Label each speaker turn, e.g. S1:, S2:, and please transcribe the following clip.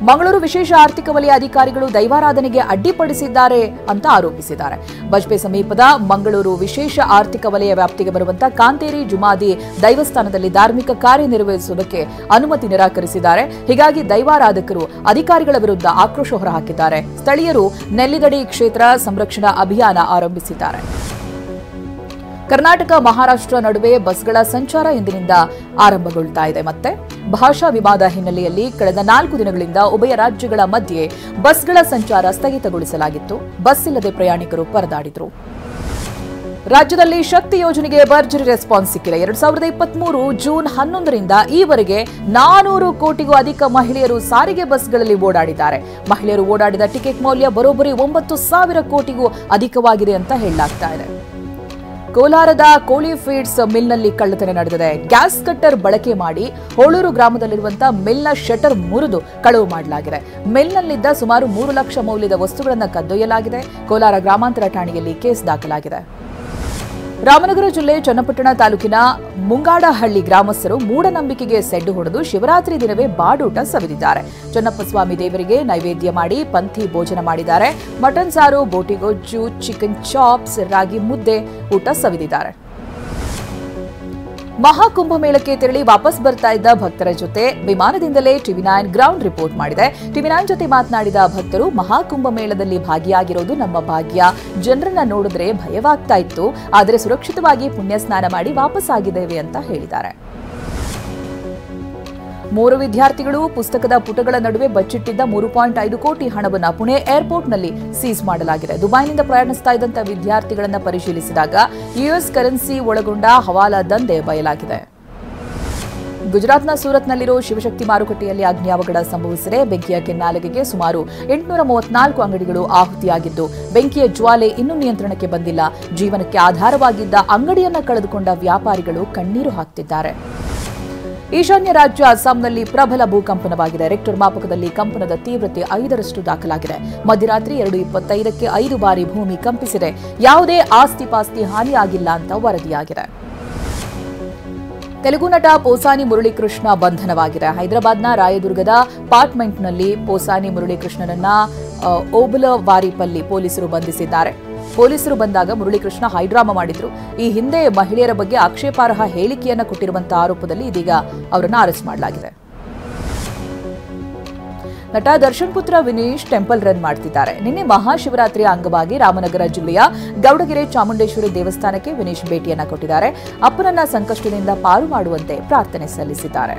S1: ಮಂಗಳೂರು ವಿಶೇಷ ಆರ್ಥಿಕ ವಲಯ ಅಧಿಕಾರಿಗಳು ದೈವಾರಾಧನೆಗೆ ಅಡ್ಡಿಪಡಿಸಿದ್ದಾರೆ ಅಂತ ಆರೋಪಿಸಿದ್ದಾರೆ. ಬಜ್ಪೆ ಸಮೀಪದ ಮಂಗಳೂರು ವಿಶೇಷ ಆರ್ಥಿಕ ವಲಯ ವ್ಯಾಪ್ತಿಗೆ ಬರುವಂತಹ ಕಾಂತೇರಿ ಜುಮಾದಿ ದೈವಸ್ಥಾನದಲ್ಲಿ ಧಾರ್ಮಿಕ ಕಾರ್ಯನಿರ್ವಹಿಸುವುದಕ್ಕೆ ಅನುಮತಿ ನಿರಾಕರಿಸಿದ್ದಾರೆ. ಹೀಗಾಗಿ ದೈವಾರಾಧಕರು ಅಧಿಕಾರಿಗಳ ವಿರುದ್ಧ ಆಕ್ರೋಶ ಹೊರಹಾಕಿದ್ದಾರೆ. ಸ್ಥಳೀಯರು ನೆಲ್ಲಿದಡಿ ಕ್ಷೇತ್ರ ಸಂರಕ್ಷಣಾ ಅಭಿಯಾನ ಆರಂಭಿಸಿದ್ದಾರೆ. ಕರ್ನಾಟಕ ಮಹಾರಾಷ್ಟ್ರ ನಡುವೆ ಬಸ್ಗಳ ಸಂಚಾರ ಇಂದಿನಿಂದ ಆರಂಭಗೊಳ್ತಾ ಇದೆ. ಮತ್ತೆ ಭಾಷಾ ವಿವಾದ ಹಿನ್ನೆಲೆಯಲ್ಲಿ ಕಳೆದ 4 ದಿನಗಳಿಂದ ಉಭಯ ರಾಜ್ಯಗಳ ಮಧ್ಯೆ ಬಸ್ಗಳ ಸಂಚಾರ ಸ್ಥಗಿತಗೊಳಿಸಲಾಗಿತ್ತು. ಬಸ್ ಇಲ್ಲದೆ ಪ್ರಯಾಣಿಕರು ಪರದಾಡಿದ್ರು. ರಾಜ್ಯದಲ್ಲಿ ಶಕ್ತಿ ಯೋಜನೆಗೆ ಭರ್ಜರಿ ರೆಸ್ಪಾನ್ಸ್ ಸಿಕ್ಕಿದೆ. 2023 ಜೂನ್ 11ರಿಂದ ಈವರೆಗೆ 400 ಕೋಟಿಗೂ ಅಧಿಕ ಮಹಿಳೆಯರು ಸಾರಿಗೆ ಬಸ್ಗಳಲ್ಲಿ ಓಡಾಡಿದ್ದಾರೆ. ಮಹಿಳೆಯರು ಓಡಾಡಿದ ಟಿಕೆಟ್ ಮೌಲ್ಯ ಬರೋಬ್ಬರಿ 9,000 ಕೋಟಿಗೂ ಅಧಿಕವಾಗಿದೆ ಅಂತ ಹೇಳಲಾಗ್ತಾ ಇದೆ. ಕೋಲಾರದ ಕೋಳಿ ಫೀಡ್ಸ್ ಮಿಲ್ನಲ್ಲಿ ಕಳ್ಳತನ ನಡೆದಿದೆ. ಗ್ಯಾಸ್ ಕಟ್ಟರ್ ಬಳಕೆ ಮಾಡಿ ಹೋಳೂರು ಗ್ರಾಮದಲ್ಲಿರುವಂತಹ ಮಿಲ್ನ ಶಟರ್ ಮುರಿದು ಕಳವು ಮಾಡಲಾಗಿದೆ. ಮಿಲ್ನಲ್ಲಿದ್ದ ಸುಮಾರು 3 ಲಕ್ಷ ಮೌಲ್ಯದ ವಸ್ತುಗಳನ್ನು ಕದ್ದೊಯ್ಯಲಾಗಿದೆ. ಕೋಲಾರ ಗ್ರಾಮಾಂತರ ಠಾಣೆಯಲ್ಲಿ ಕೇಸ್ ದಾಖಲಾಗಿದೆ. ರಾಮನಗರ ಜಿಲ್ಲೆ ಚನ್ನಪಟ್ಟಣ ತಾಲೂಕಿನ ಮುಂಗಾಡಹಳ್ಳಿ ಗ್ರಾಮಸ್ಥರು ಮೂಢನಂಬಿಕೆಗೆ ಸೆಡ್ಡು ಹೊಡೆದು ಶಿವರಾತ್ರಿ ದಿನವೇ ಬಾಡೂಟ ಸವಿದಿದ್ದಾರೆ. ಚನ್ನಪ್ಪಸ್ವಾಮಿ ದೇವರಿಗೆ ನೈವೇದ್ಯ ಮಾಡಿ ಪಂಥಿ ಭೋಜನ ಮಾಡಿದ್ದಾರೆ. ಮಟನ್ ಸಾರು, ಬೋಟಿಗೊಜ್ಜು, ಚಿಕನ್ ಚಾಪ್ಸ್, ರಾಗಿ ಮುದ್ದೆ ಊಟ ಸವಿದಿದ್ದಾರೆ. ಮಹಾಕುಂಭಮೇಳಕ್ಕೆ ತೆರಳಿ ವಾಪಸ್ ಬರ್ತಾ ಇದ್ದ ಭಕ್ತರ ಜೊತೆ ವಿಮಾನದಿಂದಲೇ ಟಿವಿ9 ಗ್ರೌಂಡ್ ರಿಪೋರ್ಟ್ ಮಾಡಿದೆ. ಟಿವಿ9 ಜೊತೆ ಮಾತನಾಡಿದ ಭಕ್ತರು, ಮಹಾಕುಂಭಮೇಳದಲ್ಲಿ ಭಾಗಿಯಾಗಿರೋದು ನಮ್ಮ ಭಾಗ್ಯ. ಜನರನ್ನ ನೋಡಿದ್ರೆ ಭಯವಾಗ್ತಾ ಇತ್ತು, ಆದರೆ ಸುರಕ್ಷಿತವಾಗಿ ಪುಣ್ಯ ಸ್ನಾನ ಮಾಡಿ ವಾಪಸ್ ಆಗಿದ್ದೇವೆ ಅಂತ ಹೇಳಿದ್ದಾರೆ. 3 ವಿದ್ಯಾರ್ಥಿಗಳು ಪುಸ್ತಕದ ಪುಟಗಳ ನಡುವೆ ಬಚ್ಚಿಟ್ಟಿದ್ದ 3.5 ಕೋಟಿ ಹಣವನ್ನು ಪುಣೆ ಏರ್ಪೋರ್ಟ್ನಲ್ಲಿ ಸೀಸ್ ಮಾಡಲಾಗಿದೆ. ದುಬೈನಿಂದ ಪ್ರಯಾಣಿಸ್ತಾ ಇದ್ದಂತಹ ವಿದ್ಯಾರ್ಥಿಗಳನ್ನು ಪರಿಶೀಲಿಸಿದಾಗ ಯುಎಸ್ ಕರೆನ್ಸಿ ಒಳಗೊಂಡ ಹವಾಲಾ ದಂಧೆ ಬಯಲಾಗಿದೆ. ಗುಜರಾತ್ನ ಸೂರತ್ನಲ್ಲಿರೋ ಶಿವಶಕ್ತಿ ಮಾರುಕಟ್ಟೆಯಲ್ಲಿ ಅಗ್ನಿ ಅವಘಡ ಸಂಭವಿಸಿದೆ. ಬೆಂಕಿಯ ಕೆನ್ನಾಲಿಗೆಗೆ ಸುಮಾರು 834 ಅಂಗಡಿಗಳು ಆಹುತಿಯಾಗಿದ್ದು, ಬೆಂಕಿಯ ಜ್ವಾಲೆ ಇನ್ನೂ ನಿಯಂತ್ರಣಕ್ಕೆ ಬಂದಿಲ್ಲ. ಜೀವನಕ್ಕೆ ಆಧಾರವಾಗಿದ್ದ ಅಂಗಡಿಯನ್ನ ಕಳೆದುಕೊಂಡ ವ್ಯಾಪಾರಿಗಳು ಕಣ್ಣೀರು ಹಾಕ್ತಿದ್ದಾರೆ. ಈಶಾನ್ಯ ರಾಜ್ಯ ಅಸ್ಸಾಂನಲ್ಲಿ ಪ್ರಬಲ ಭೂಕಂಪನವಾಗಿದೆ. ರೆಕ್ಟರ್ ಮಾಪಕದಲ್ಲಿ ಕಂಪನದ ತೀವ್ರತೆ 5ರಷ್ಟು ದಾಖಲಾಗಿದೆ. ಮಧ್ಯರಾತ್ರಿ 2:25ಕ್ಕೆ 5 ಬಾರಿ ಭೂಮಿ ಕಂಪಿಸಿದೆ. ಯಾವುದೇ ಆಸ್ತಿ ಪಾಸ್ತಿ ಹಾನಿಯಾಗಿಲ್ಲ ಅಂತ ವರದಿಯಾಗಿದೆ. ತೆಲುಗು ನಟ ಪೋಸಾನಿ ಮುರಳೀಕೃಷ್ಣ ಬಂಧನವಾಗಿದೆ. ಹೈದರಾಬಾದ್ನ ರಾಯದುರ್ಗದ ಅಪಾರ್ಟ್ಮೆಂಟ್ನಲ್ಲಿ ಪೋಸಾನಿ ಮುರಳೀಕೃಷ್ಣನನ್ನ ಓಬುಲವಾರಿಪಲ್ಲಿ ಪೊಲೀಸರು ಬಂಧಿಸಿದ್ದಾರೆ. ಪೊಲೀಸರು ಬಂದಾಗ ಮುರಳೀಕೃಷ್ಣ ಹೈಡ್ರಾಮಾ ಮಾಡಿದ್ರು. ಈ ಹಿಂದೆ ಮಹಿಳೆಯರ ಬಗ್ಗೆ ಆಕ್ಷೇಪಾರ್ಹ ಹೇಳಿಕೆಯನ್ನು ಕೊಟ್ಟಿರುವಂತಹ ಆರೋಪದಲ್ಲಿ ಇದೀಗ ಅವರನ್ನು ಅರೆಸ್ಟ್ ಮಾಡಲಾಗಿದೆ. ನಟ ದರ್ಶನ್ ಪುತ್ರ ವಿನೀಶ್ ಟೆಂಪಲ್ ರನ್ ಮಾಡ್ತಿದ್ದಾರೆ. ನಿನ್ನೆ ಮಹಾಶಿವರಾತ್ರಿಯ ಅಂಗವಾಗಿ ರಾಮನಗರ ಜಿಲ್ಲೆಯ ಗೌಡಗೆರೆ ಚಾಮುಂಡೇಶ್ವರಿ ದೇವಸ್ಥಾನಕ್ಕೆ ವಿನೀಶ್ ಭೇಟಿಯನ್ನ ಕೊಟ್ಟಿದ್ದಾರೆ. ಅಪ್ಪನನ್ನ ಸಂಕಷ್ಟದಿಂದ ಪಾರು ಮಾಡುವಂತೆ ಪ್ರಾರ್ಥನೆ ಸಲ್ಲಿಸಿದ್ದಾರೆ.